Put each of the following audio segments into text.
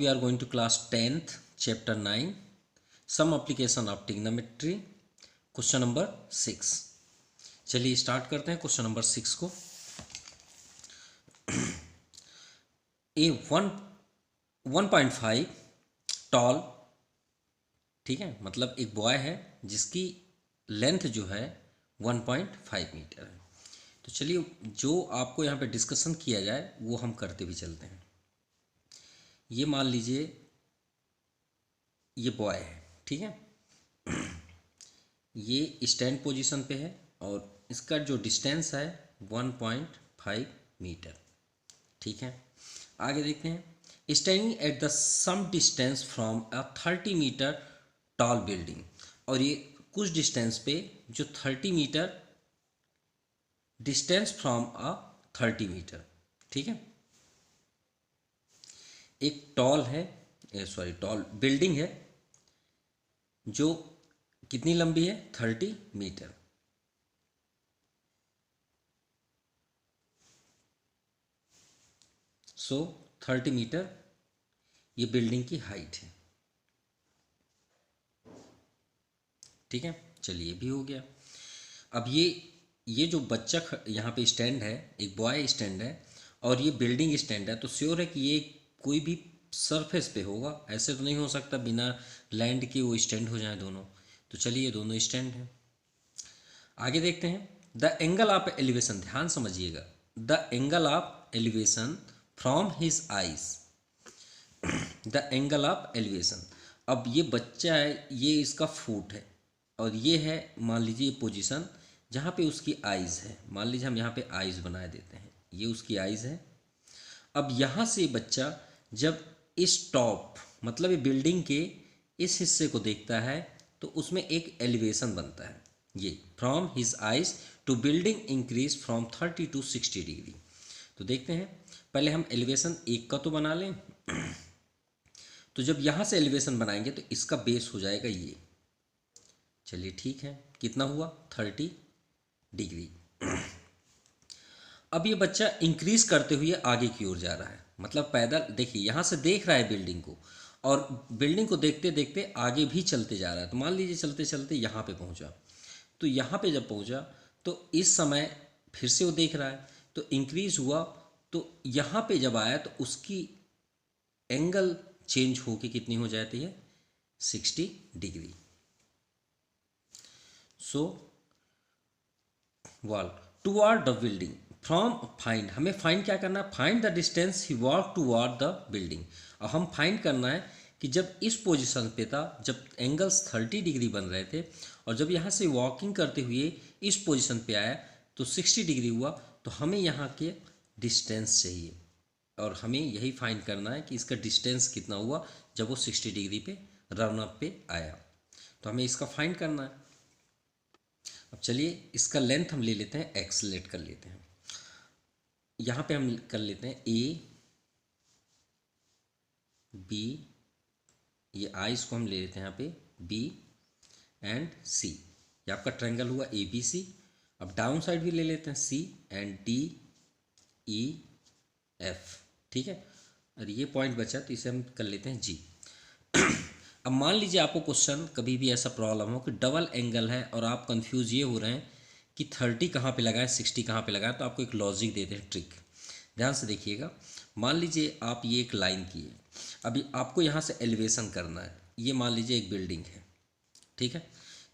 we are going to class 10th chapter 9 some application of trigonometry question number 6। चलिए start करते हैं question number 6 को। ए 1.5 toll, ठीक है, मतलब एक बॉय है जिसकी लेंथ जो है 1.5 मीटर है। तो चलिए जो आपको यहाँ पे डिस्कशन किया जाए वो हम करते भी चलते हैं। ये मान लीजिए ये बॉय है, ठीक है, ये स्टैंड पोजीशन पे है और इसका जो डिस्टेंस है 1.5 मीटर, ठीक है। आगे देखते हैं, standing at the some distance from a 30 metre tall building, और ये कुछ डिस्टेंस पे जो 30 metre distance from a 30 metre, ठीक है, एक टॉल है, टॉल बिल्डिंग है जो कितनी लंबी है 30 मीटर। सो 30 मीटर ये बिल्डिंग की हाइट है, ठीक है। चलिए भी हो गया। अब ये जो बच्चा यहाँ पे स्टैंड है, एक बॉय स्टैंड है और ये बिल्डिंग स्टैंड है, तो श्योर है कि ये कोई भी सरफेस पे होगा। ऐसे तो नहीं हो सकता बिना लैंड के वो स्टैंड हो जाए दोनों। तो चलिए ये दोनों स्टैंड हैं। आगे देखते हैं, द एंगल ऑफ एलिवेशन, ध्यान समझिएगा, the angle of elevation from his eyes, the angle of elevation. अब ये बच्चा है, ये इसका फुट है और ये है मान लीजिए ये पोजीशन जहाँ पे उसकी आइज़ है। मान लीजिए हम यहाँ पे आइज़ बना देते हैं, ये उसकी आइज़ है। अब यहाँ से बच्चा जब इस टॉप मतलब ये बिल्डिंग के इस हिस्से को देखता है तो उसमें एक एलिवेशन बनता है, ये from his eyes to building increase from 30 to 60 degree. तो देखते हैं, पहले हम एलिवेशन एक का तो बना लें। तो जब यहाँ से एलिवेशन बनाएंगे तो इसका बेस हो जाएगा ये। चलिए ठीक है, कितना हुआ 30 डिग्री। अब ये बच्चा इंक्रीज करते हुए आगे की ओर जा रहा है, मतलब पैदल, देखिए यहाँ से देख रहा है बिल्डिंग को और बिल्डिंग को देखते देखते आगे भी चलते जा रहा है। तो मान लीजिए चलते चलते यहाँ पे पहुँचा, तो यहाँ पे जब पहुँचा तो इस समय फिर से वो देख रहा है, तो इंक्रीज हुआ, तो यहाँ पे जब आया तो उसकी एंगल चेंज होके कितनी हो जाती है 60 degree. So wall toward the building from find, हमें फाइंड क्या करना है, find the distance he walk toward the building. और हम फाइंड करना है कि जब इस पोजीशन पे था, जब एंगल्स 30 डिग्री बन रहे थे और जब यहाँ से वॉकिंग करते हुए इस पोजीशन पे आया तो 60 डिग्री हुआ, तो हमें यहाँ के डिस्टेंस चाहिए और हमें यही फाइंड करना है कि इसका डिस्टेंस कितना हुआ जब वो 60 डिग्री पे रन अप पे आया। तो हमें इसका फाइंड करना है। अब चलिए इसका लेंथ हम ले लेते हैं, एक्सलेट कर लेते हैं। यहाँ पे हम कर लेते हैं ए बी, ये आइस को हम ले लेते हैं यहाँ पे बी एंड सी, ये आपका ट्रायंगल हुआ ए बी सी। अब डाउन साइड भी ले लेते हैं सी एंड डी ई एफ, ठीक है। और ये पॉइंट बचा तो इसे हम कर लेते हैं जी। अब मान लीजिए आपको क्वेश्चन कभी भी ऐसा प्रॉब्लम हो कि डबल एंगल है और आप कंफ्यूज ये हो रहे हैं कि 30 कहाँ पे लगाएं 60 कहाँ पे लगाएं, तो आपको एक लॉजिक देते हैं, ट्रिक, ध्यान से देखिएगा। मान लीजिए आप ये एक लाइन की है, अभी आपको यहाँ से एलिवेशन करना है, ये मान लीजिए एक बिल्डिंग है, ठीक है।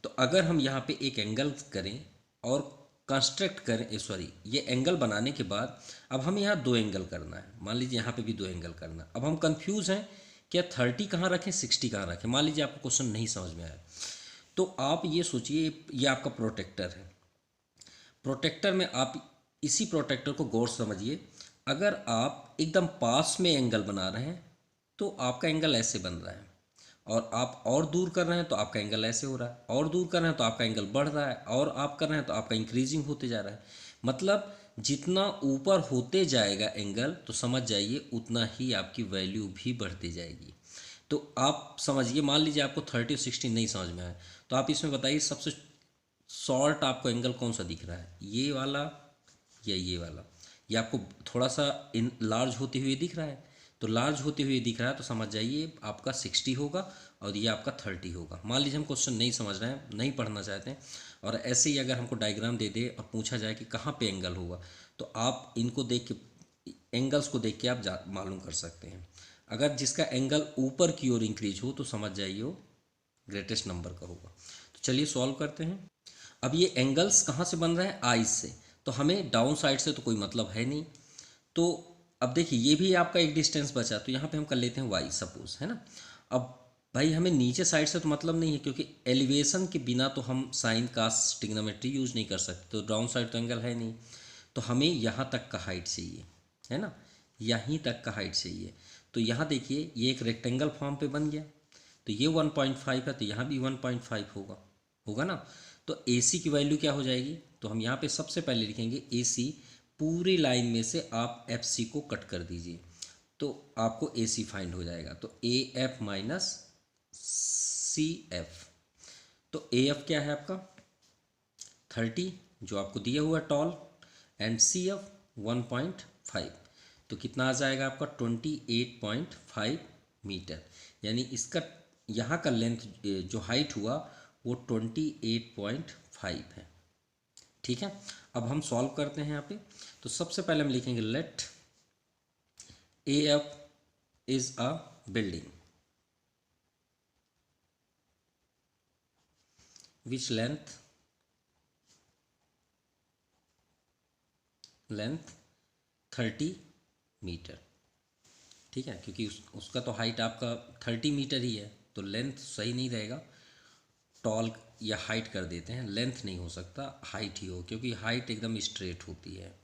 तो अगर हम यहाँ पे एक एंगल करें और कंस्ट्रक्ट करें, ये एंगल बनाने के बाद अब हमें यहाँ 2 एंगल करना है, मान लीजिए यहाँ पे भी 2 एंगल करना है। अब हम कंफ्यूज हैं क्या 30 कहाँ रखें 60 कहाँ रखें। मान लीजिए आपको क्वेश्चन नहीं समझ में आया, तो आप ये सोचिए, ये आपका प्रोटेक्टर है, प्रोटेक्टर में आप इसी प्रोटेक्टर को गौर से समझिए। अगर आप एकदम पास में एंगल बना रहे हैं तो आपका एंगल ऐसे बन रहा है, और आप और दूर कर रहे हैं तो आपका एंगल ऐसे हो रहा है, और दूर कर रहे हैं तो आपका एंगल बढ़ रहा है, और आप कर रहे हैं तो आपका इंक्रीजिंग होते जा रहा है। मतलब जितना ऊपर होते जाएगा एंगल, तो समझ जाइए उतना ही आपकी वैल्यू भी बढ़ती जाएगी। तो आप समझिए, मान लीजिए आपको 30 और 60 नहीं समझ में आए, तो आप इसमें बताइए सबसे शॉर्ट आपको एंगल कौन सा दिख रहा है, ये वाला या ये वाला। ये आपको थोड़ा सा इन लार्ज होते हुए दिख रहा है, तो लार्ज होते हुए दिख रहा है तो समझ जाइए आपका 60 होगा और ये आपका 30 होगा। मान लीजिए हम क्वेश्चन नहीं समझ रहे हैं, नहीं पढ़ना चाहते हैं, और ऐसे ही अगर हमको डायग्राम दे दे और पूछा जाए कि कहाँ पे एंगल होगा, तो आप इनको देख के, एंगल्स को देख के आप मालूम कर सकते हैं। अगर जिसका एंगल ऊपर की ओर इंक्रीज हो तो समझ जाइए वो ग्रेटेस्ट नंबर का होगा। तो चलिए सॉल्व करते हैं। अब ये एंगल्स कहाँ से बन रहे हैं? आइज से, तो हमें डाउन साइड से तो कोई मतलब है नहीं। तो अब देखिए ये भी आपका एक डिस्टेंस बचा, तो यहाँ पे हम कर लेते हैं वाई सपोज, है ना। अब भाई हमें नीचे साइड से तो मतलब नहीं है, क्योंकि एलिवेशन के बिना तो हम साइन कास ट्रिग्नोमेट्री यूज नहीं कर सकते, तो डाउन साइड तो एंगल है नहीं। तो हमें यहाँ तक का हाइट चाहिए, है ना, यहीं तक का हाइट चाहिए। तो यहाँ देखिए ये एक रेक्टेंगल फॉर्म पे बन गया, तो ये 1.5 है, तो यहाँ भी 1.5 होगा, होगा ना। तो ए सी की वैल्यू क्या हो जाएगी? तो हम यहाँ पे सबसे पहले लिखेंगे ए सी, पूरी लाइन में से आप एफ सी को कट कर दीजिए तो आपको ए सी फाइंड हो जाएगा। तो A F minus C F, तो ए एफ क्या है आपका 30 जो आपको दिया हुआ टॉल, एंड सी एफ 1.5, तो कितना आ जाएगा आपका 28.5 मीटर। यानी इसका यहाँ का लेंथ जो हाइट हुआ वो 28.5 है। ठीक है, अब हम सॉल्व करते हैं यहाँ पे। तो सबसे पहले हम लिखेंगे let A F is a building which length 30 metre. ठीक है, क्योंकि उसका तो हाइट आपका 30 मीटर ही है, तो लेंथ सही नहीं रहेगा, टॉल या हाइट कर देते हैं, लेंथ नहीं हो सकता, हाइट ही हो, क्योंकि हाइट एकदम स्ट्रेट होती है।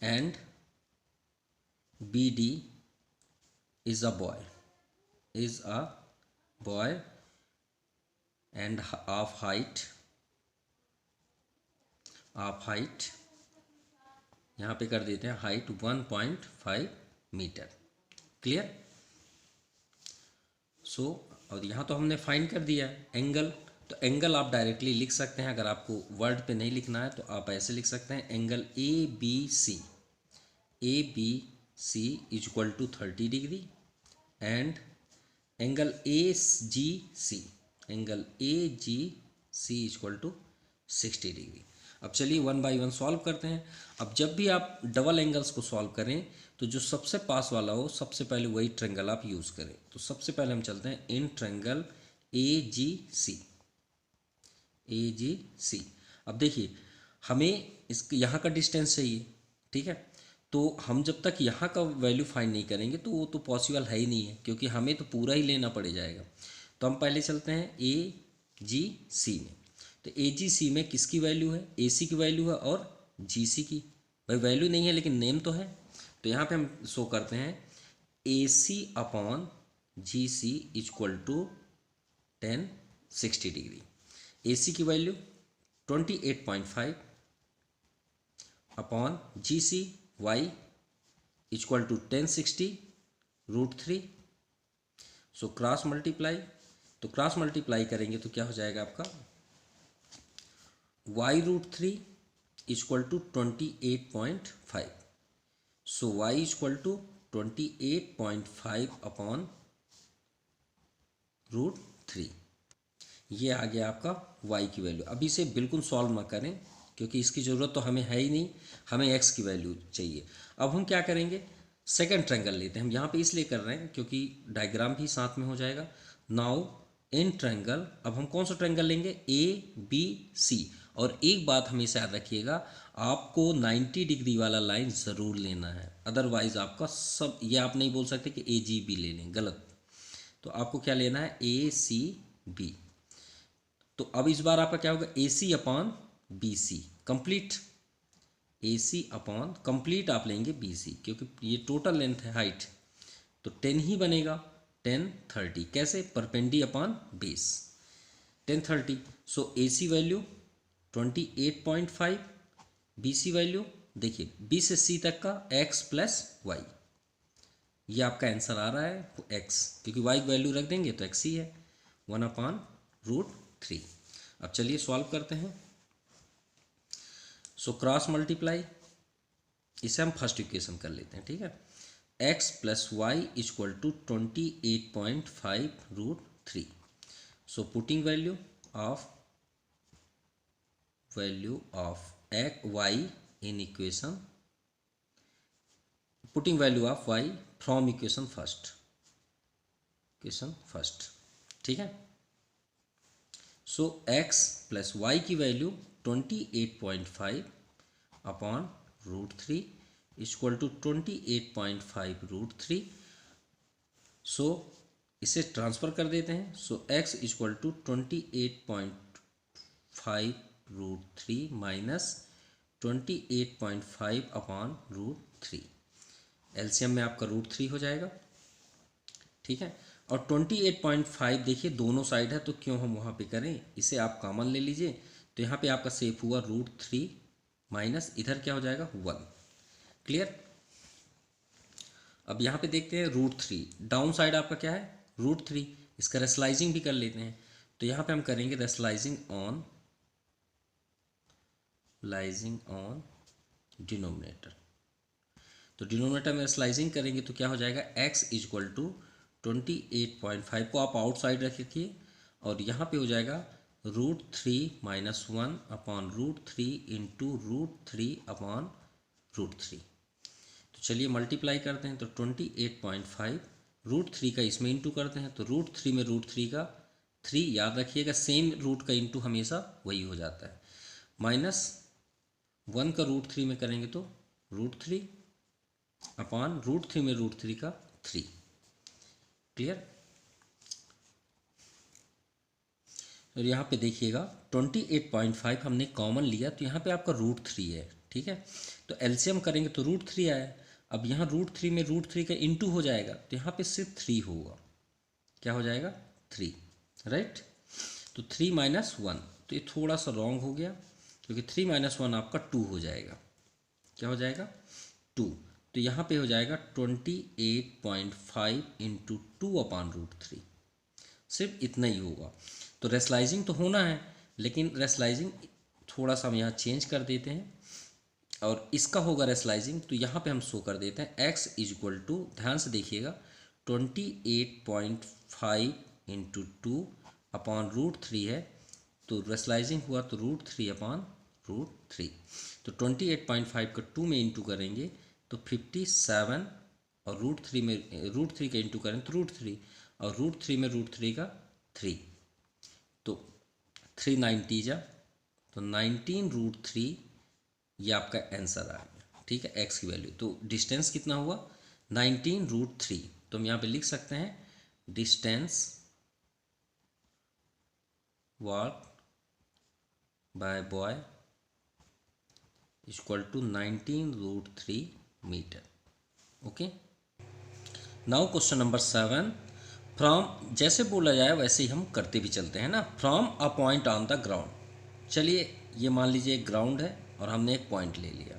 And B D is a boy, is a boy and of height यहाँ पे कर देते हैं हाइट 1.5 मीटर। क्लियर। सो और यहाँ तो हमने फाइंड कर दिया है एंगल, तो एंगल आप डायरेक्टली लिख सकते हैं, अगर आपको वर्ड पे नहीं लिखना है तो आप ऐसे लिख सकते हैं angle A B C is equal to 30 degree, and angle angle A G C is equal to 60 degree. अब चलिए वन बाय वन सॉल्व करते हैं। अब जब भी आप डबल एंगल्स को सॉल्व करें तो जो सबसे पास वाला हो सबसे पहले वही ट्रायंगल आप यूज़ करें। तो सबसे पहले हम चलते हैं इन ट्रायंगल ए जी सी। अब देखिए हमें इसके यहाँ का डिस्टेंस चाहिए, ठीक है, तो हम जब तक यहाँ का वैल्यू फाइंड नहीं करेंगे तो वो तो पॉसिबल है ही नहीं है, क्योंकि हमें तो पूरा ही लेना पड़ जाएगा। तो हम पहले चलते हैं ए जी सी में। तो ए जी सी में किसकी वैल्यू है? ए सी की वैल्यू है और जी सी की। भाई वैल्यू नहीं है लेकिन नेम तो है, तो यहाँ पे हम शो करते हैं A C upon G C equal to 1060 degree. A C की value 28.5 upon G C Y equal to 1060√3। So cross multiply, तो क्रॉस मल्टीप्लाई करेंगे तो क्या हो जाएगा आपका y√3 equal to 28.5। So y equal to 28.5 upon √3। ये आ गया आपका y की वैल्यू। अब इसे बिल्कुल सॉल्व ना करें क्योंकि इसकी ज़रूरत तो हमें है ही नहीं, हमें x की वैल्यू चाहिए। अब हम क्या करेंगे, सेकंड ट्रायंगल लेते हैं। हम यहाँ पे इसलिए कर रहे हैं क्योंकि डायग्राम भी साथ में हो जाएगा। नाउ इन ट्रायंगल, अब हम कौन सा ट्रायंगल लेंगे? A B C. और एक बात हमेशा याद रखिएगा, आपको 90 डिग्री वाला लाइन ज़रूर लेना है, अदरवाइज आपका सब, ये आप नहीं बोल सकते कि ए जी बी ले लें, गलत। तो आपको क्या लेना है? ए सी बी। तो अब इस बार आपका क्या होगा? ए C upon B C complete, ए सी अपॉन कंप्लीट आप लेंगे बी सी, क्योंकि ये टोटल लेंथ है हाइट, तो 10 ही बनेगा। 1030 कैसे? परपेंडी अपॉन बेस 1030। सो ए सी वैल्यू 28.5, बी सी वैल्यू देखिए बी से सी तक का x प्लस वाई, ये आपका आंसर आ रहा है x, क्योंकि y की वैल्यू रख देंगे तो x ही है 1/√3। अब चलिए सॉल्व करते हैं। सो क्रॉस मल्टीप्लाई, इसे हम फर्स्ट इक्वेशन कर लेते हैं, ठीक है। x plus Y equal to 28.5√3. So putting value of y in equation, putting value of y from equation first, ठीक है. सो x प्लस वाई की वैल्यू 28.5/√3 इक्वल टू 28.5√3. सो इसे ट्रांसफ़र कर देते हैं. So x equal to 28.5√3 minus 28.5/√3. LCM में आपका √3 हो जाएगा, ठीक है. और 28.5 देखिए दोनों साइड है, तो क्यों हम वहाँ पे करें, इसे आप कॉमन ले लीजिए. तो यहाँ पे आपका सेव हुआ √3 माइनस इधर क्या हो जाएगा 1. क्लियर. अब यहाँ पे देखते हैं √3 डाउन साइड आपका क्या है √3. इसका रेशलाइजिंग भी कर लेते हैं. तो यहाँ पे हम करेंगे रेशलाइजिंग ऑन डिनोमिनेटर. तो डिनोमिनेटर में स्लाइसिंग करेंगे तो क्या हो जाएगा x इक्वल टू 28.5 को आप आउटसाइड रखिए और यहाँ पे हो जाएगा √3 माइनस 1/√3 इंटू √3/√3. तो चलिए मल्टीप्लाई करते हैं. तो 28.5 √3 का इसमें इंटू करते हैं. तो √3 में √3 का 3 याद रखिएगा, सेम रूट का इंटू हमेशा वही हो जाता है. माइनस 1 का √3 में करेंगे तो √3 अपॉन √3 में √3 का 3. क्लियर. और यहाँ पे देखिएगा 28.5 हमने कॉमन लिया तो यहाँ पे आपका √3 है, ठीक है. तो एलसीएम करेंगे तो √3 आया. अब यहाँ √3 में √3 का इंटू हो जाएगा तो यहाँ पे सिर्फ 3 होगा. क्या हो जाएगा 3, राइट. तो 3 माइनस 1, तो ये थोड़ा सा रॉन्ग हो गया क्योंकि 3 माइनस 1 आपका 2 हो जाएगा. क्या हो जाएगा 2. तो यहाँ पे हो जाएगा 28.5 इंटू 2/√3. सिर्फ इतना ही होगा. तो रेशलाइजिंग तो होना है, लेकिन रेशलाइजिंग थोड़ा सा हम यहाँ चेंज कर देते हैं और इसका होगा रेशलाइजिंग. तो यहाँ पे हम शो कर देते हैं x इक्वल टू, ध्यान से देखिएगा, 28.5 इंटू 2/√3 है. तो रेशलाइजिंग हुआ तो √3/√3. तो 28.5 का 2 में इंटू करेंगे तो 57 और √3 का इंटू करें तो √3 और √3 में √3 का 3. तो 390 जा तो 19√3 ये आपका आंसर आ गया, ठीक है. x की वैल्यू तो डिस्टेंस कितना हुआ 19√3. तो हम यहाँ पे लिख सकते हैं distance walk by boy equal to 19√3 metre. Okay. Now question number 7. From, जैसे बोला जाए वैसे ही हम करते भी चलते हैं ना. From a point on the ground. चलिए ये मान लीजिए एक ग्राउंड है और हमने एक पॉइंट ले लिया.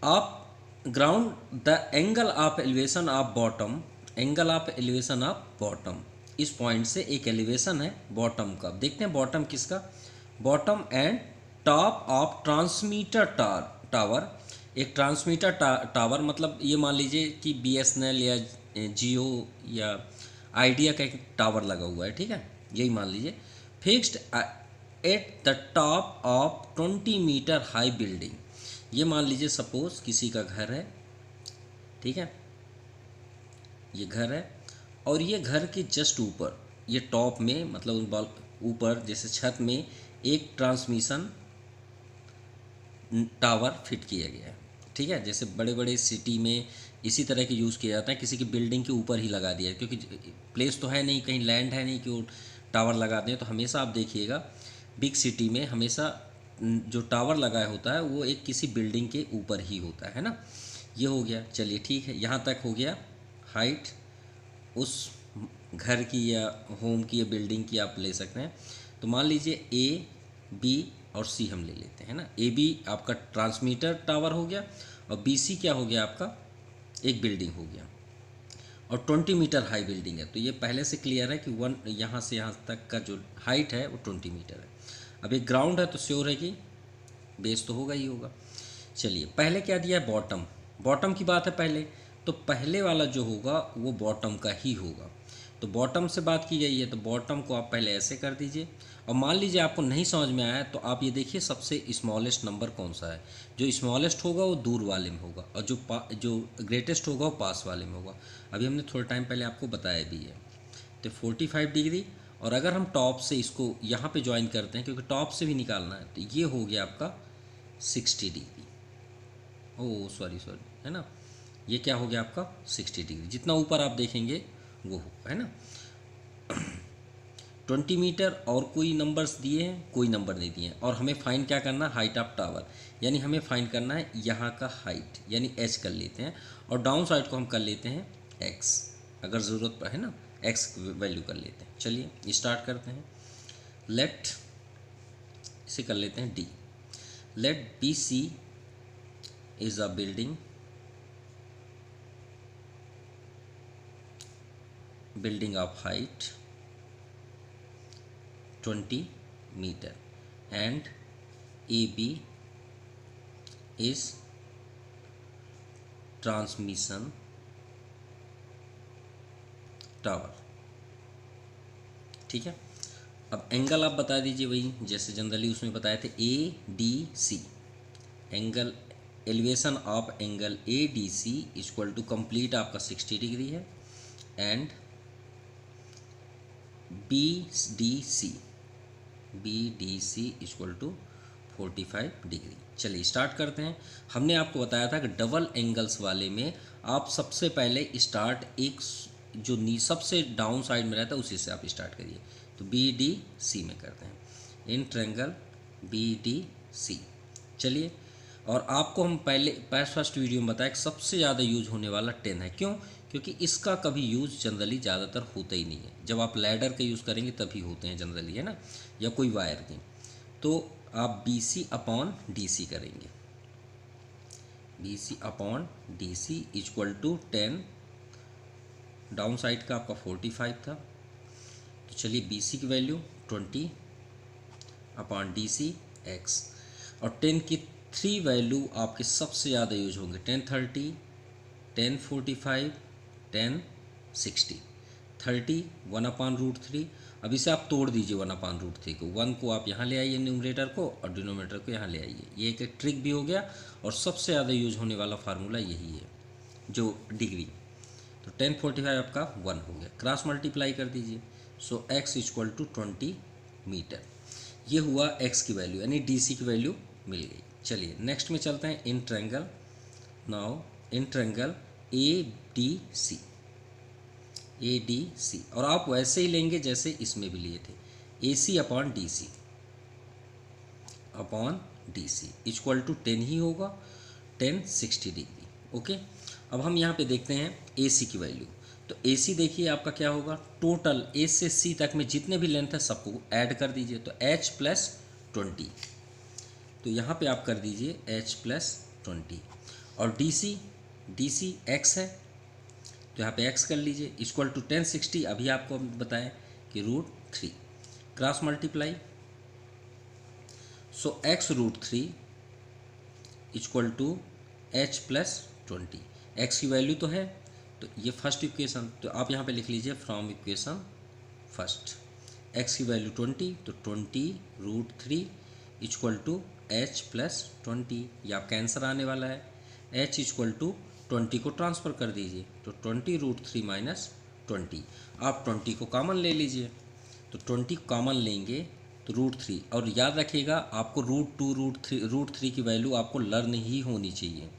आप ground the angle of elevation of bottom, इस पॉइंट से एक एलिवेशन है बॉटम का. देखते हैं बॉटम किसका, bottom and top of transmitter tower. एक ट्रांसमीटर टावर मतलब ये मान लीजिए कि BSNL या जियो या आइडिया का एक टावर लगा हुआ है, ठीक है, यही मान लीजिए. Fixed at the top of 20 metre high building. ये मान लीजिए सपोज किसी का घर है, ठीक है, ये घर है और ये घर के जस्ट ऊपर ये टॉप में मतलब ऊपर जैसे छत में एक ट्रांसमिशन टावर फिट किया गया है, ठीक है. जैसे बड़े बड़े सिटी में इसी तरह के यूज़ किया जाता है, किसी की बिल्डिंग के ऊपर ही लगा दिया है क्योंकि प्लेस तो है नहीं, कहीं लैंड है नहीं कि वो टावर लगा दें. तो हमेशा आप देखिएगा बिग सिटी में हमेशा जो टावर लगाया होता है वो एक किसी बिल्डिंग के ऊपर ही होता है ना. ये हो गया, चलिए ठीक है, यहाँ तक हो गया हाइट उस घर की या होम की या बिल्डिंग की आप ले सकते हैं. तो मान लीजिए A, B और C हम ले लेते हैं ना. AB आपका ट्रांसमीटर टावर हो गया और BC क्या हो गया आपका एक बिल्डिंग हो गया और 20 मीटर हाई बिल्डिंग है. तो ये पहले से क्लियर है कि यहाँ से यहाँ तक का जो हाइट है वो 20 मीटर है. अब एक ग्राउंड है तो श्योर है कि बेस तो होगा ही होगा. चलिए पहले क्या दिया है बॉटम की बात है पहले. तो पहले वाला जो होगा वो बॉटम का ही होगा। तो बॉटम से बात की गई है तो बॉटम को आप पहले ऐसे कर दीजिए। और मान लीजिए आपको नहीं समझ में आया तो आप ये देखिए सबसे स्मॉलेस्ट नंबर कौन सा है। जो स्मॉलेस्ट होगा वो दूर वाले में होगा और जो ग्रेटेस्ट होगा वो पास वाले में होगा। अभी हमने थोड़ा टाइम पहले आपको बताया भी है। तो 45 डिग्री, और अगर हम टॉप से इसको यहाँ पे ज्वाइन करते हैं क्योंकि टॉप से भी निकालना है, तो ये हो गया आपका 60 डिग्री। ओह सॉरी है ना, ये क्या हो गया आपका 60 डिग्री। जितना ऊपर आप देखेंगे वो हो, है ना। 20 मीटर और कोई नंबर्स दिए हैं, कोई नंबर नहीं दिए हैं। और हमें फाइंड क्या करना है, हाइट ऑफ टावर, यानी हमें फाइंड करना है यहाँ का हाइट, यानी एच कर लेते हैं। और डाउन साइड को हम कर लेते हैं एक्स, अगर ज़रूरत है ना एक्स वैल्यू कर लेते हैं। चलिए स्टार्ट करते हैं। लेट इसे कर लेते हैं D. Let B C is a building of height 20 meter and AB is transmission tower। ठीक है, अब एंगल आप बता दीजिए वही जैसे जनरली उसमें बताए थे, ADC angle, elevation of angle ADC equal to complete आपका 60 डिग्री है and BDC equal to 45 degree. चलिए स्टार्ट करते हैं। हमने आपको बताया था कि डबल एंगल्स वाले में आप सबसे पहले स्टार्ट एक जो सबसे डाउन साइड में रहता है उसी से आप स्टार्ट करिए। तो BDC में करते हैं, इन ट्रायंगल BDC। चलिए, और आपको हम पहले फर्स्ट वीडियो में बताया कि सबसे ज़्यादा यूज होने वाला 10 है। क्यों? क्योंकि इसका कभी यूज़ जनरली ज़्यादातर होता ही नहीं है। जब आप लैडर का यूज़ करेंगे तभी होते हैं जनरली, है ना, या कोई वायर की। तो आप BC अपॉन DC करेंगे, BC upon DC equal to 10, down side का आपका 45 था। तो चलिए BC की वैल्यू 20 अपॉन DC x, और 10 की 3 वैल्यू आपके सबसे ज़्यादा यूज होंगे, 1030, 1045, 1060। 30 1/√3। अब इसे आप तोड़ दीजिए 1/√3 को। 1 को आप यहाँ ले आइए न्यूमरेटर को और डिनोमिनेटर को यहाँ ले आइए। ये एक ट्रिक भी हो गया और सबसे ज़्यादा यूज होने वाला फार्मूला यही है जो डिग्री। तो 1045 आपका 1 हो गया, क्रॉस मल्टीप्लाई कर दीजिए। सो x इक्वल टू 20 मीटर। ये हुआ x की वैल्यू, यानी DC की वैल्यू मिल गई। चलिए नेक्स्ट में चलते हैं, in triangle. Now in triangle ADC, और आप वैसे ही लेंगे जैसे इसमें भी लिए थे, AC upon DC equal to 10 ही होगा, 1060 डिग्री। ओके, अब हम यहाँ पे देखते हैं AC की वैल्यू। तो AC देखिए आपका क्या होगा, टोटल A से C तक में जितने भी लेंथ है सबको ऐड कर दीजिए। तो H प्लस 20, तो यहाँ पे आप कर दीजिए H प्लस 20। और DC X है तो यहाँ पे x कर लीजिए इक्वल टू 1060। अभी आपको बताएं कि √3, cross multiply. So x √3 equal to h plus 20। x की वैल्यू तो है, तो ये फर्स्ट इक्वेशन, तो आप यहाँ पे लिख लीजिए फ्रॉम इक्वेशन फर्स्ट। x की वैल्यू 20, तो 20√3 इक्वल टू h प्लस 20। ये आपका आंसर आने वाला है। h इक्वल टू 20 को ट्रांसफ़र कर दीजिए, तो 20√3 माइनस 20। आप 20 को कॉमन ले लीजिए, तो 20 कॉमन लेंगे तो √3। और याद रखिएगा आपको √2 √3 की वैल्यू आपको लर्न ही होनी चाहिए,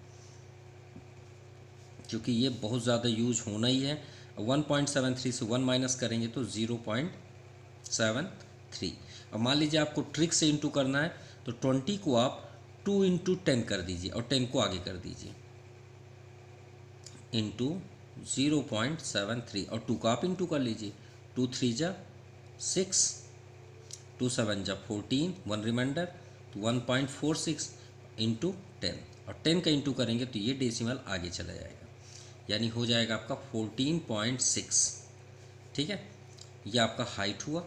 क्योंकि ये बहुत ज़्यादा यूज होना ही है। 1.73 से 1 माइनस करेंगे तो 0.73। अब मान लीजिए आपको ट्रिक से इंटू करना है, तो 20 को आप 2 × 10 कर दीजिए और 10 को आगे कर दीजिए इंटू 0.73, और 2 का आप इंटू कर लीजिए। 2 3 जा 6, 2 7 जा 14, 1 रिमाइंडर, तो 1.46 इंटू 10, और 10 का इंटू करेंगे तो ये डेसिमल आगे चला जाएगा, यानी हो जाएगा आपका 14.6। ठीक है, ये आपका हाइट हुआ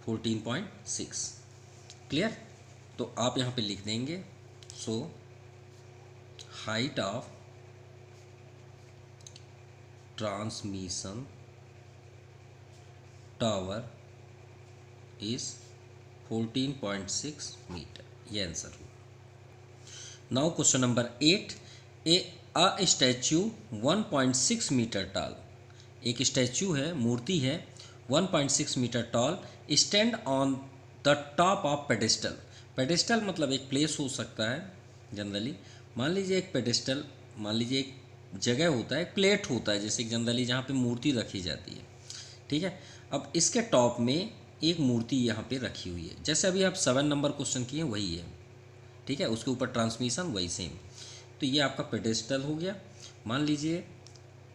14.6। क्लियर? तो आप यहाँ पे लिख देंगे, so height of transmission tower is 14.6 metre. ये आंसर हुआ। Now question number 8, a statue 1.6 metre tall, एक स्टैच्यू है, मूर्ति है 1.6 metre tall, stand on the top of pedestal. Pedestal मतलब एक प्लेस हो सकता है जनरली, मान लीजिए एक पेडेस्टल, मान लीजिए एक जगह होता है, एक प्लेट होता है जैसे जनरली जहाँ पे मूर्ति रखी जाती है, ठीक है। अब इसके टॉप में एक मूर्ति यहाँ पे रखी हुई है, जैसे अभी आप 7 नंबर क्वेश्चन किए वही है, ठीक है, उसके ऊपर ट्रांसमिशन वही सेम। तो ये आपका पेडेस्टल हो गया, मान लीजिए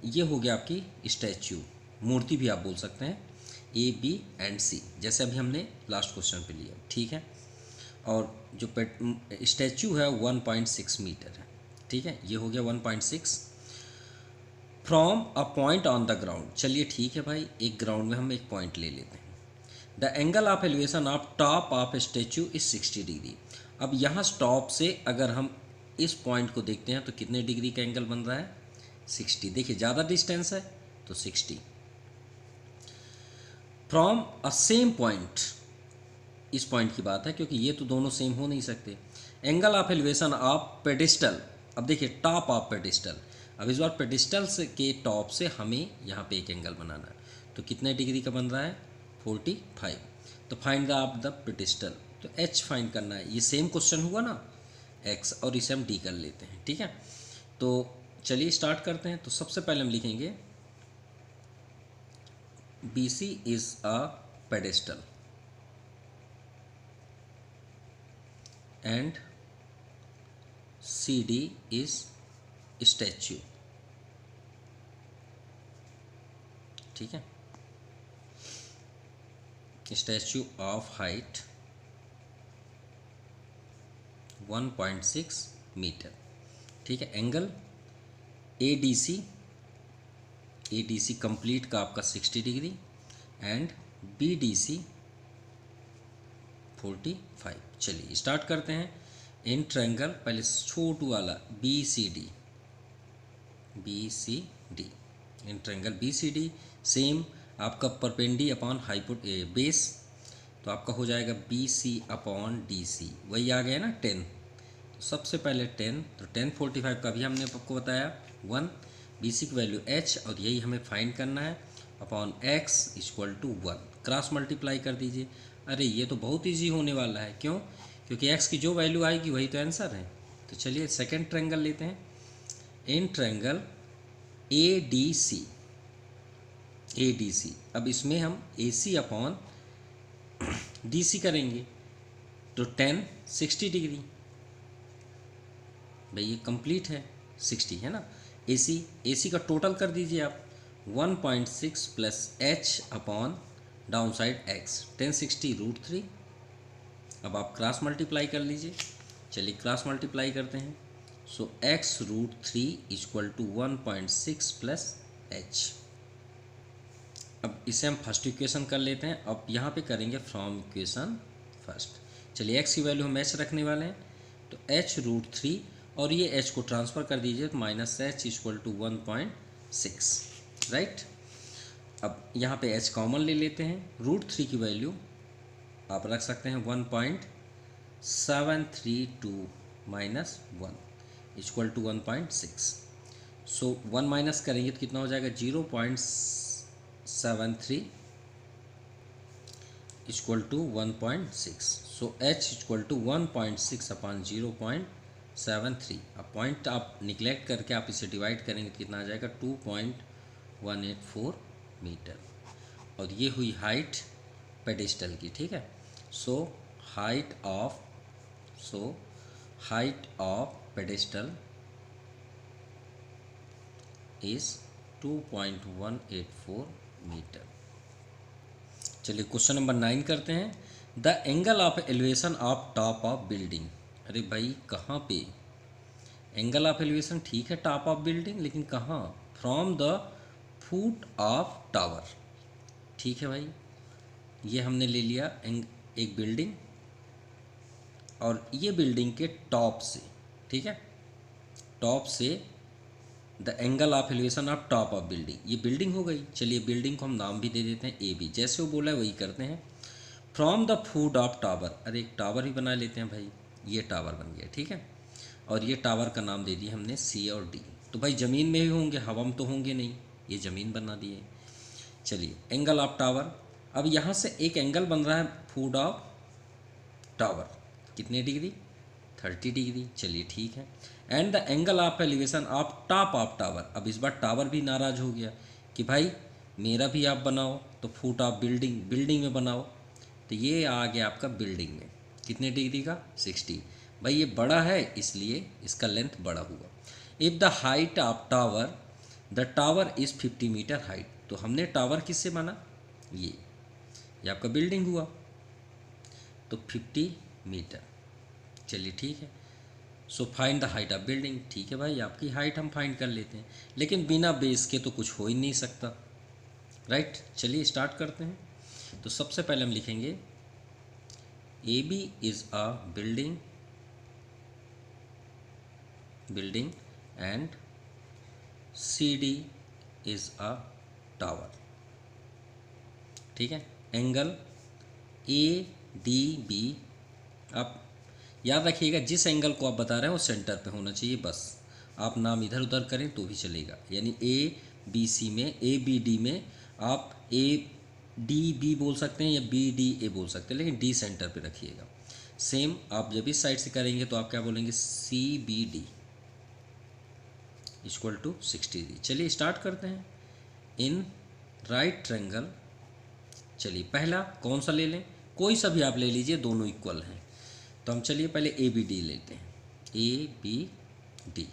ये हो गया आपकी स्टैच्यू, मूर्ति भी आप बोल सकते हैं, ए बी एंड सी, जैसे अभी हमने लास्ट क्वेश्चन पे लिया, ठीक है। और जो स्टैच्यू है 1.6 मीटर है, ठीक है, ये हो गया 1.6 from a point on the ground. चलिए ठीक है भाई, एक ग्राउंड में हम एक पॉइंट ले लेते हैं। The angle of elevation of top of statue is 60 degree. अब यहाँ टॉप से अगर हम इस पॉइंट को देखते हैं तो कितने डिग्री का एंगल बन रहा है, 60। देखिए ज़्यादा डिस्टेंस है तो 60। फ्रॉम अ सेम पॉइंट, इस पॉइंट की बात है क्योंकि ये तो दोनों सेम हो नहीं सकते। Angle of elevation of pedestal, अब देखिए टॉप ऑफ पेडिस्टल, अब इस बार पेडिस्टल से के टॉप से हमें यहाँ पे एक एंगल बनाना है, तो कितने डिग्री का बन रहा है, 45। तो find the of the pedestal, तो एच फाइंड करना है, ये सेम क्वेश्चन हुआ ना एक्स, और इसे हम डी कर लेते हैं, ठीक है। तो चलिए स्टार्ट करते हैं। तो सबसे पहले हम लिखेंगे B C is a pedestal and C D is statue, ठीक है, स्टैच्यू ऑफ हाइट 1.6 मीटर, ठीक है। Angle A D C complete का आपका 60 degree and B D C 45। चलिए स्टार्ट करते हैं। इन ट्रायंगल, पहले छोटू वाला B C D, in triangle B C D same आपका परपेंडी अपॉन बेस, तो आपका हो जाएगा B C upon D C, वही आ गया ना 10। तो सबसे पहले 10, तो 10 45 का भी हमने आपको बताया 1, बी सी की वैल्यू h, और यही हमें फाइंड करना है, upon x equal to 1, cross multiply कर दीजिए। अरे ये तो बहुत ईजी होने वाला है, क्यों, क्योंकि x की जो वैल्यू आएगी वही तो आंसर है। तो चलिए सेकेंड ट्रायंगल लेते हैं। इन ट्रायंगल ए डी सी, अब इसमें हम ए सी अपॉन डी सी करेंगे, तो 10 60 डिग्री, भाई ये कंप्लीट है 60 है ना। ए सी का टोटल कर दीजिए आप, 1.6 plus H upon down side x, 1060√3। अब आप क्रॉस मल्टीप्लाई कर लीजिए, चलिए क्रॉस मल्टीप्लाई करते हैं। So x√3 equal to 1.6 plus h. अब इसे हम फर्स्ट इक्वेशन कर लेते हैं। अब यहाँ पे करेंगे फ्रॉम इक्वेशन फर्स्ट। चलिए x की वैल्यू हम h रखने वाले हैं, तो h√3, और ये h को ट्रांसफ़र कर दीजिए तो -h इक्वल टू 1.6, राइट। अब यहाँ पे h कॉमन ले लेते हैं, √3 की वैल्यू आप रख सकते हैं 1.732 minus 1 equal to 1.6। So 1 minus करेंगे तो कितना हो जाएगा, 0.73 equal to 1.6। So h equal to 1.6 upon 0.73। अब पॉइंट आप निगलेक्ट करके आप इसे डिवाइड करेंगे तो कितना आ जाएगा, 2.184 मीटर। और ये हुई हाइट पेडिस्टल की, ठीक है। So height of pedestal is 2.184 metre. चलिए क्वेश्चन नंबर 9 करते हैं। The angle of elevation of top of building. अरे भाई कहाँ पे एंगल ऑफ एलिवेशन, ठीक है टॉप ऑफ बिल्डिंग, लेकिन कहाँ, from the foot of tower, ठीक है भाई। ये हमने ले लिया एक बिल्डिंग, और ये बिल्डिंग के टॉप से, ठीक है, टॉप से the angle of elevation of top of building, ये बिल्डिंग हो गई। चलिए बिल्डिंग को हम नाम भी दे देते हैं ए बी, जैसे वो बोला है वही करते हैं। From the foot of tower, अरे एक टावर ही बना लेते हैं भाई, ये टावर बन गया, ठीक है। और ये टावर का नाम दे दिया हमने सी और डी। तो भाई ज़मीन में भी होंगे, हवा में तो होंगे नहीं, ये ज़मीन बना दिए। चलिए एंगल ऑफ टावर, अब यहाँ से एक एंगल बन रहा है फुट ऑफ टावर, कितने डिग्री, 30 डिग्री। चलिए ठीक है। And the angle of elevation of top of tower, अब इस बार टावर भी नाराज़ हो गया कि भाई मेरा भी आप बनाओ, तो फुट ऑफ बिल्डिंग, बिल्डिंग में बनाओ। तो ये आ गया आपका बिल्डिंग में, कितने डिग्री का, 60। भाई ये बड़ा है इसलिए इसका लेंथ बड़ा हुआ। If the height of tower, the tower is 50 metre height, तो हमने टावर किससे माना, ये आपका बिल्डिंग हुआ, तो 50 मीटर। चलिए ठीक है। So find the height of building, ठीक है भाई आपकी हाइट हम फाइंड कर लेते हैं, लेकिन बिना बेस के तो कुछ हो ही नहीं सकता, राइट। चलिए स्टार्ट करते हैं। तो सबसे पहले हम लिखेंगे A B is a building, building and C D is a tower, ठीक है। एंगल ए डी बी, आप याद रखिएगा जिस एंगल को आप बता रहे हैं वो सेंटर पे होना चाहिए, बस आप नाम इधर उधर करें तो भी चलेगा। यानी ए बी सी में, ए बी डी में आप ए डी बी बोल सकते हैं या बी डी ए बोल सकते हैं, लेकिन डी सेंटर पे रखिएगा। सेम आप जब इस साइड से करेंगे तो आप क्या बोलेंगे, C B D equal to 60 degree. चलिए स्टार्ट करते हैं। इन राइट ट्रायंगल, चलिए पहला कौन सा ले लें, कोई सा भी आप ले लीजिए, दोनों इक्वल हैं। तो हम चलिए पहले ए बी डी लेते हैं, ए बी डी।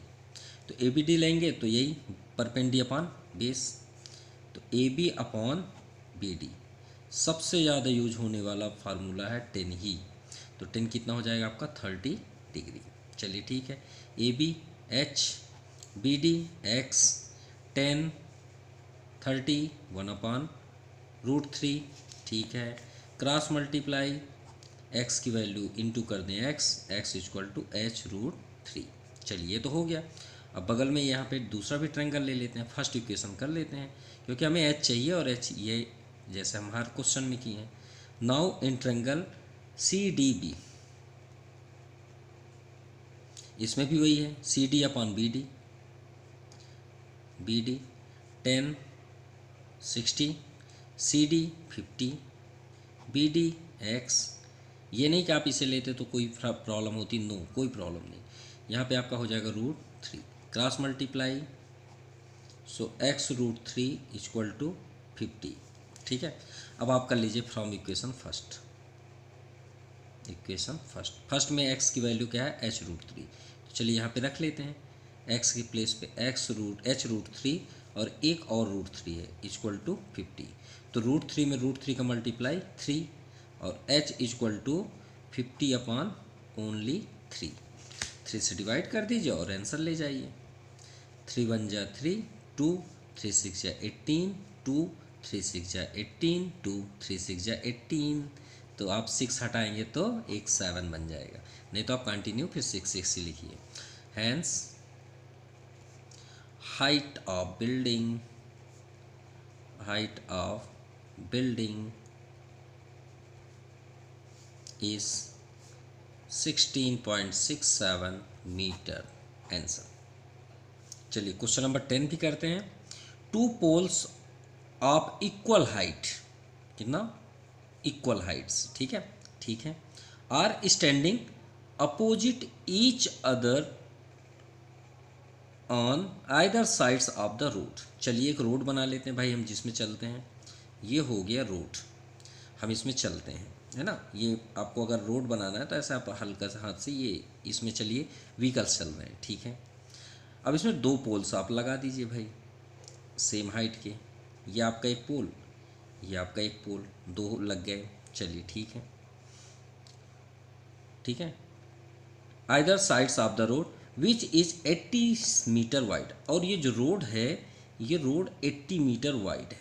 तो ए बी डी लेंगे तो यही परपेंडी अपॉन बेस, तो A B upon B D, सबसे ज़्यादा यूज होने वाला फार्मूला है 10 ही। तो 10 कितना हो जाएगा आपका, 30 डिग्री। चलिए ठीक है। A B H, B D X, 10 30 1/√3, ठीक है। क्रॉस मल्टीप्लाई x की वैल्यू इंटू कर दें x इक्वल टू h√3। चलिए ये तो हो गया। अब बगल में यहाँ पे दूसरा भी ट्रायंगल ले लेते हैं, फर्स्ट इक्वेशन कर लेते हैं, क्योंकि हमें h चाहिए और h ये जैसे हम हर क्वेश्चन में किए हैं। Now in triangle C D B, इसमें भी वही है, C D upon B D, B D 10 60, C D 50, B D X. ये नहीं कि आप इसे लेते तो कोई प्रॉब्लम होती, नो कोई प्रॉब्लम नहीं। यहाँ पे आपका हो जाएगा √3, cross multiply, so x√3 equal to 50, ठीक है। अब आप कर लीजिए from equation first, equation first में x की वैल्यू क्या है, h√3। तो चलिए यहाँ पे रख लेते हैं, x की प्लेस पे h√3 और एक और √3 है इक्वल टू 50। तो √3 में √3 का मल्टीप्लाई 3 और h equal to 50 upon only 3 से डिवाइड कर दीजिए और आंसर ले जाइए। 3 1 जा 3, 2 3 6 जा 18, 2 3 6 जा 18, 2 3 6 जा 18। तो आप 6 हटाएंगे तो एक 7 बन जाएगा, नहीं तो आप कंटिन्यू फिर 6 ही लिखिए। Hence height of building, height of building is 16.67 metre, answer. चलिए क्वेश्चन नंबर 10 भी करते हैं। Two poles of equal height, कितना, इक्वल हाइट्स, ठीक है, ठीक है, are standing opposite each other on either sides of the road. चलिए एक रोड बना लेते हैं भाई हम, जिसमें चलते हैं। ये हो गया रोड, हम इसमें चलते हैं, है ना। ये आपको अगर रोड बनाना है तो ऐसा आप हल्का सा हाथ से ये इसमें चलिए, व्हीकल्स चल रहे हैं, ठीक है। अब इसमें 2 पोल्स आप लगा दीजिए भाई सेम हाइट के, ये आपका एक पोल, ये आपका एक पोल, 2 लग गए। चलिए ठीक है, ठीक है। Either sides of the road which is 80 metre wide, और ये जो रोड है ये रोड 80 मीटर वाइड है,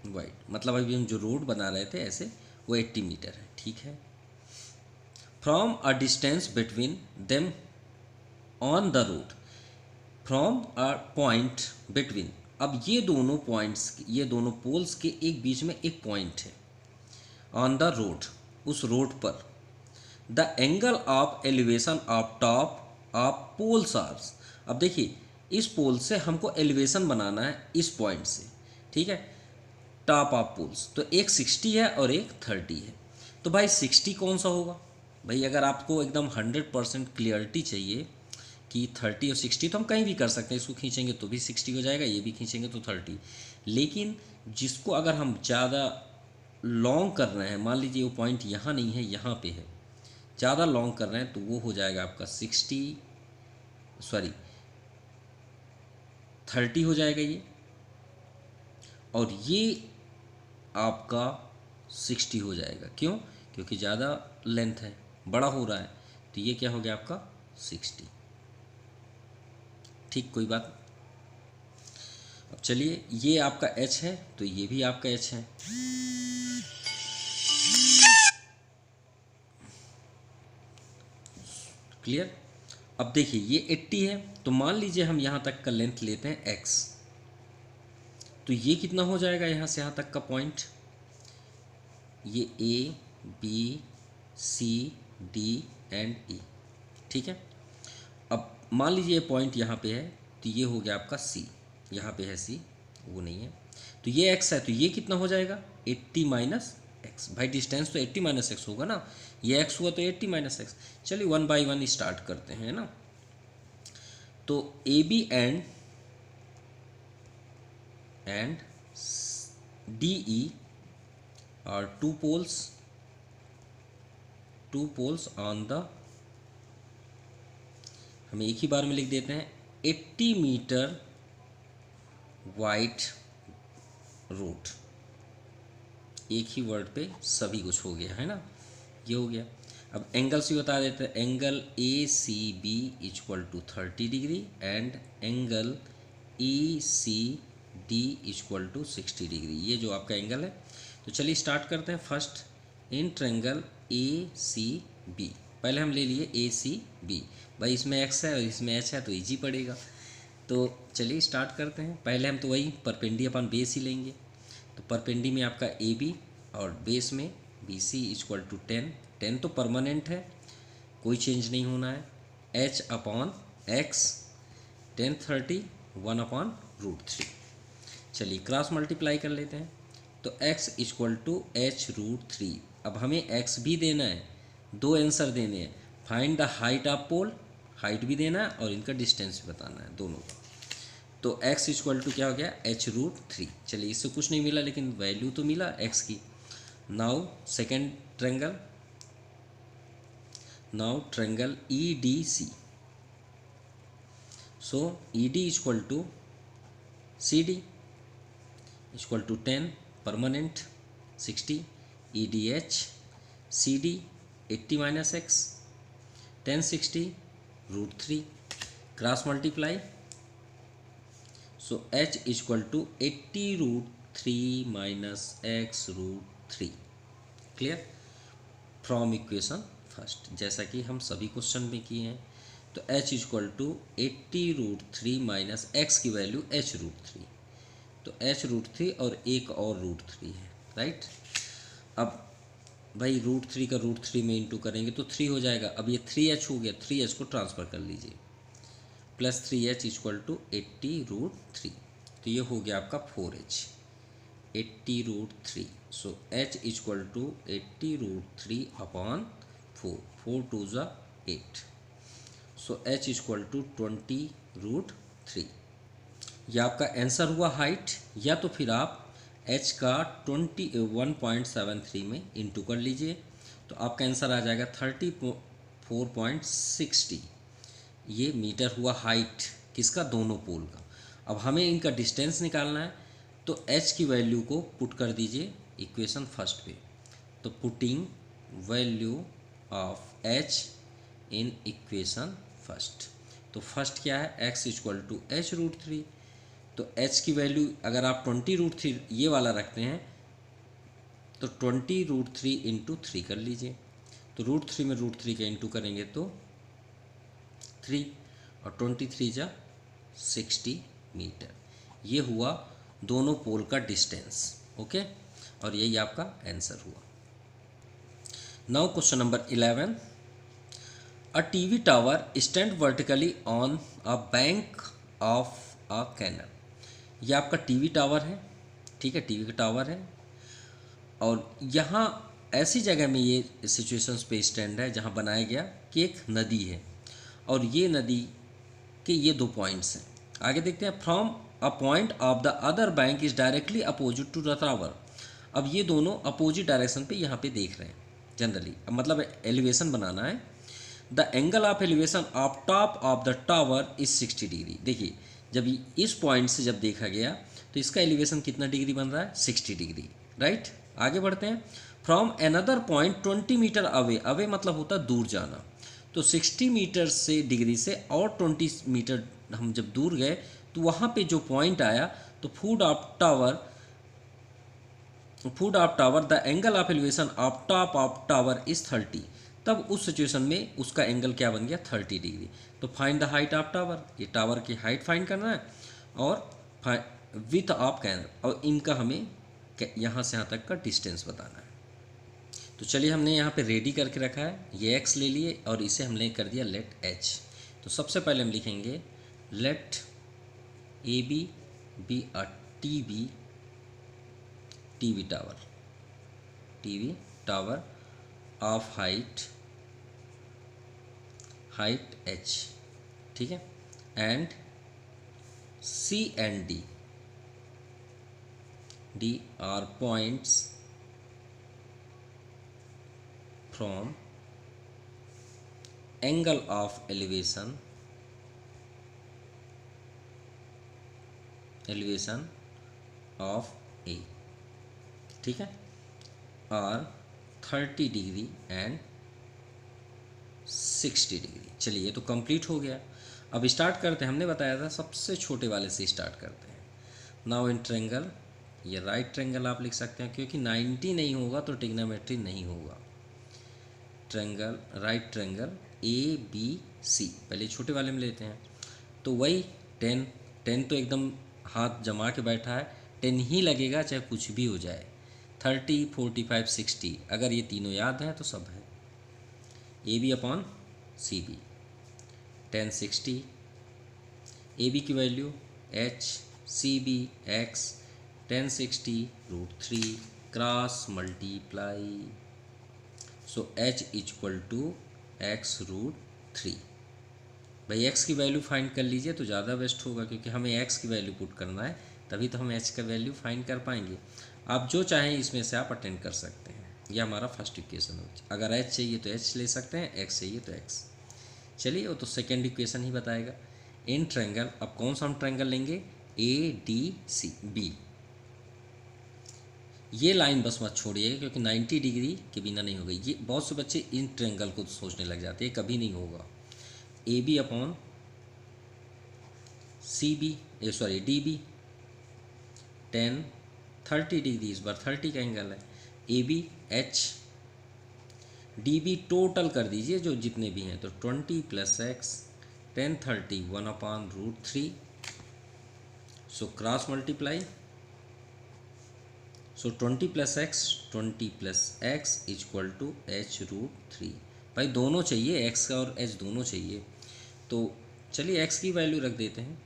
वाइड मतलब अभी हम जो रोड बना रहे थे ऐसे, वो 80 मीटर है, ठीक है। From a distance between them on the road from a point between. अब ये दोनों पॉइंट्स, ये दोनों पोल्स के एक बीच में एक पॉइंट है ऑन द रोड, उस रोड पर। The angle of elevation of top of poles are. अब देखिए इस पोल से हमको एलिवेशन बनाना है इस पॉइंट से, ठीक है, टॉप ऑफ पोल्स। तो एक 60 है और एक 30 है। तो भाई 60 कौन सा होगा? भाई अगर आपको एकदम 100% क्लियरिटी चाहिए कि 30 और 60, तो हम कहीं भी कर सकते हैं। इसको खींचेंगे तो भी 60 हो जाएगा, ये भी खींचेंगे तो 30। लेकिन जिसको अगर हम ज़्यादा लॉन्ग कर रहे हैं, मान लीजिए वो पॉइंट यहाँ नहीं है, यहाँ पे है, ज़्यादा लॉन्ग कर रहे हैं, तो वो हो जाएगा आपका 30 हो जाएगा ये, और ये आपका 60 हो जाएगा। क्यों? क्योंकि ज़्यादा लेंथ है, बड़ा हो रहा है, तो ये क्या हो गया आपका 60। ठीक, कोई बात। अब चलिए, ये आपका h है तो ये भी आपका h है। क्लियर? अब देखिए ये 80 है, तो मान लीजिए हम यहाँ तक का लेंथ लेते हैं x, तो ये कितना हो जाएगा यहाँ से यहाँ तक का पॉइंट? ये A, B, C, D and E, ठीक है। अब मान लीजिए ये पॉइंट यहाँ पे है, तो ये हो गया आपका C, यहाँ पे है C, वो नहीं है, तो ये x है, तो ये कितना हो जाएगा 80 माइनस एक्स। भाई डिस्टेंस तो 80 माइनस एक्स होगा ना, ये x हुआ तो 80 माइनस एक्स। चलिए 1 बाई 1 स्टार्ट करते हैं ना। तो AB and DE are two poles on the, हम एक ही बार में लिख देते हैं 80 मीटर वाइड रूट। एक ही वर्ड पे सभी कुछ हो गया है ना, ये हो गया। अब एंगल्स भी बता देते हैं, angle ACB equal to 30 degree and angle ECD equal to 60 degree, ये जो आपका एंगल है। तो चलिए स्टार्ट करते हैं। फर्स्ट इन ट्रायंगल ACB, पहले हम ले लिए ACB। भाई इसमें x है और इसमें h है तो इजी पड़ेगा। तो चलिए स्टार्ट करते हैं। पहले हम तो वही परपेंडी अपन बेस ही लेंगे। तो परपेंडी में आपका AB और बेस में BC इक्वल टू 10 तो परमानेंट है, कोई चेंज नहीं होना है। h upon x 10 30 1 upon √3। चलिए क्रॉस मल्टीप्लाई कर लेते हैं। तो x इक्वल टू h√3। अब हमें x भी देना है, दो आंसर देने हैं। Find the height of pole, height भी देना है और इनका डिस्टेंस भी बताना है, दोनों का। तो x इक्वल टू क्या हो गया h√3। चलिए इससे कुछ नहीं मिला लेकिन वैल्यू तो मिला x की। Now second triangle, now triangle EDC। So ED equal to CD equal to 10 permanent 60, EDH CD 80 minus X 10 60 √3 cross multiply. So h equal to 80√3 minus x √3। Clear? From equation first, जैसा कि हम सभी question में किए हैं। तो h equal to 80√3 minus x की value h√3, तो h√3 और एक और √3 है, राइट। अब भाई √3 का √3 में इंटू करेंगे तो 3 हो जाएगा। अब ये 3h हो गया, 3h को ट्रांसफ़र कर लीजिए, प्लस 3h इक्वल टू 80√3, तो ये हो गया आपका 4h 80√3। So h equal to 80√3 upon 4 2 ज़ा 8। So h equal to 20√3। यह आपका आंसर हुआ हाइट, या तो फिर आप h का 21.73 में इंटू कर लीजिए, तो आपका आंसर आ जाएगा 34.60। ये मीटर हुआ हाइट किसका, दोनों पोल का। अब हमें इनका डिस्टेंस निकालना है, तो h की वैल्यू को पुट कर दीजिए इक्वेशन फर्स्ट पे। तो putting value of h in equation first, तो फर्स्ट क्या है x इक्वल टू h√3। तो h की वैल्यू अगर आप 20√3 ये वाला रखते हैं तो 20√3 इंटू 3 कर लीजिए। तो √3 में √3 का इंटू करेंगे तो 3, और 23 जा 60 मीटर। ये हुआ दोनों पोल का डिस्टेंस। ओके, और यही आपका आंसर हुआ। Now question number 11, a TV tower stand vertically on a bank of a canal. ये आपका टीवी टावर है, ठीक है, टीवी का टावर है, और यहाँ ऐसी जगह में ये सिचुएशंस पे स्टैंड है जहाँ बनाया गया कि एक नदी है, और ये नदी के ये दो पॉइंट्स हैं। आगे देखते हैं, from a point of the other bank is directly opposite to the tower. अब ये दोनों अपोजिट डायरेक्शन पे यहाँ पे देख रहे हैं जनरली, अब मतलब एलिवेशन बनाना है। The angle of elevation of top of the tower is 60 degree. देखिए, जब इस पॉइंट से जब देखा गया तो इसका एलिवेशन कितना डिग्री बन रहा है, 60 डिग्री, राइट। आगे बढ़ते हैं, from another point 20 metre away, away मतलब होता है दूर जाना, तो 60 मीटर से डिग्री से और 20 मीटर हम जब दूर गए तो वहाँ पे जो पॉइंट आया, तो foot of tower the angle of elevation of top of tower is 30। तब उस सिचुएशन में उसका एंगल क्या बन गया, 30 डिग्री। तो find the height of tower, ये टावर की हाइट फाइंड करना है, और विथ ऑफ कैनल, और इनका हमें यहाँ से यहाँ तक का डिस्टेंस बताना है। तो चलिए, हमने यहाँ पे रेडी करके रखा है, ये x ले लिए और इसे हमने कर दिया लेट h। तो सबसे पहले हम लिखेंगे let A B a TV tower of height h, ठीक है, and C and D are points from angle of elevation of A, ठीक है, और 30 डिग्री एंड 60 डिग्री। चलिए, ये तो कंप्लीट हो गया। अब स्टार्ट करते हैं, हमने बताया था सबसे छोटे वाले से स्टार्ट करते हैं। नाउ इन ट्रेंगल, ये राइट ट्रेंगल आप लिख सकते हैं, क्योंकि 90 नहीं होगा तो ट्रिग्नोमेट्री नहीं होगा। ट्रेंगल, राइट ट्रेंगल ABC, पहले छोटे वाले में लेते हैं, तो वही 10 तो एकदम हाथ जमा के बैठा है, 10 ही लगेगा चाहे कुछ भी हो जाए। 30, 45, 60, अगर ये तीनों याद हैं तो सब है। AB अपॉन CB 10 60, AB की value H, CB X, 10 60 √3 cross multiply, so H equal to X √3। भाई X की वैल्यू फाइंड कर लीजिए तो ज़्यादा बेस्ट होगा, क्योंकि हमें X की वैल्यू पुट करना है, तभी तो हम H का वैल्यू फाइंड कर पाएंगे। आप जो चाहें इसमें से आप अटेंड कर सकते हैं। यह हमारा फर्स्ट इक्वेशन हो। अगर H चाहिए तो H ले सकते हैं, X चाहिए तो X। चलिए, वो तो सेकेंड इक्वेशन ही बताएगा। इन ट्रायंगल, अब कौन सा हम ट्रायंगल लेंगे, ADCB। ये लाइन बस मत छोड़िएगा, क्योंकि 90 डिग्री के बिना नहीं होगा। ये बहुत से बच्चे इन ट्रायंगल को सोचने लग जाते हैं, कभी नहीं होगा। AB upon CB, DB 10 30 degree, इस बार 30 का एंगल है। AB H, DB टोटल कर दीजिए जो जितने भी हैं, तो 20 + X 10 30 1/√3, so cross multiply, so 20 + X equal to H √3। भाई दोनों चाहिए, X और H दोनों चाहिए, तो चलिए X की वैल्यू रख देते हैं,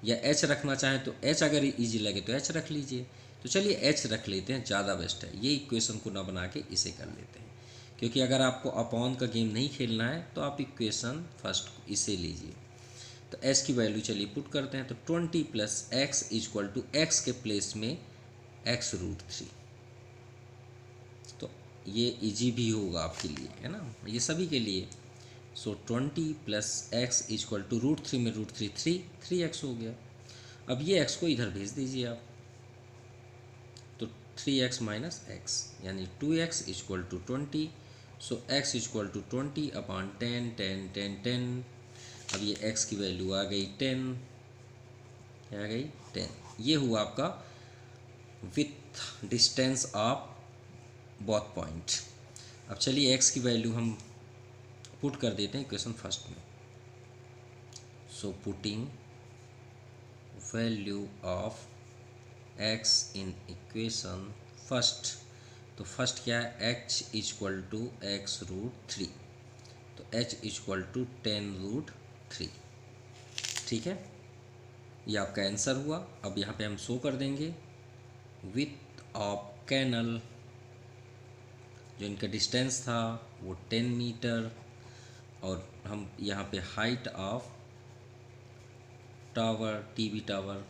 या H रखना चाहें तो H, अगर इजी लगे तो H रख लीजिए। तो चलिए H रख लेते हैं, ज़्यादा बेस्ट है। ये इक्वेशन को ना बना के इसे कर लेते हैं, क्योंकि अगर आपको अपॉन का गेम नहीं खेलना है तो आप इक्वेशन फर्स्ट इसे लीजिए। तो S की वैल्यू चलिए पुट करते हैं, तो 20 + X इक्वल टू X के प्लेस में X √3। तो ये इजी भी होगा आपके लिए, है ना, ये सभी के लिए। सो 20 + X इक्वल टू √3 में √3 3x हो गया। अब ये x को इधर भेज दीजिए आप, तो 3x - x यानी 2x equal to 20। So x equal to 20 upon 10 10 10 10। अब ये x की वैल्यू आ गई 10, आ गई 10। ये हुआ आपका with distance of both point. अब चलिए x की वैल्यू हम पुट कर देते हैं इक्वेशन फर्स्ट में। So putting value of x in equation first, तो फर्स्ट क्या है, h इक्वल टू x√3, तो h इक्वल टू 10√3। ठीक है, ये आपका आंसर हुआ। अब यहाँ पे हम शो कर देंगे विथ ऑफ कैनल, जो इनका डिस्टेंस था वो 10 मीटर, और हम यहाँ पे height of tower, TV tower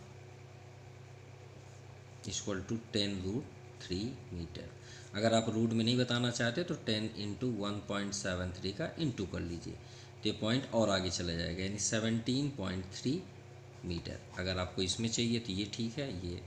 equal to 10√3 metre. अगर आप रूट में नहीं बताना चाहते तो 10 इंटू 1.73 का इंटू कर लीजिए, तो ये पॉइंट और आगे चला जाएगा, यानी 17.3 मीटर। अगर आपको इसमें चाहिए तो ये ठीक है, ये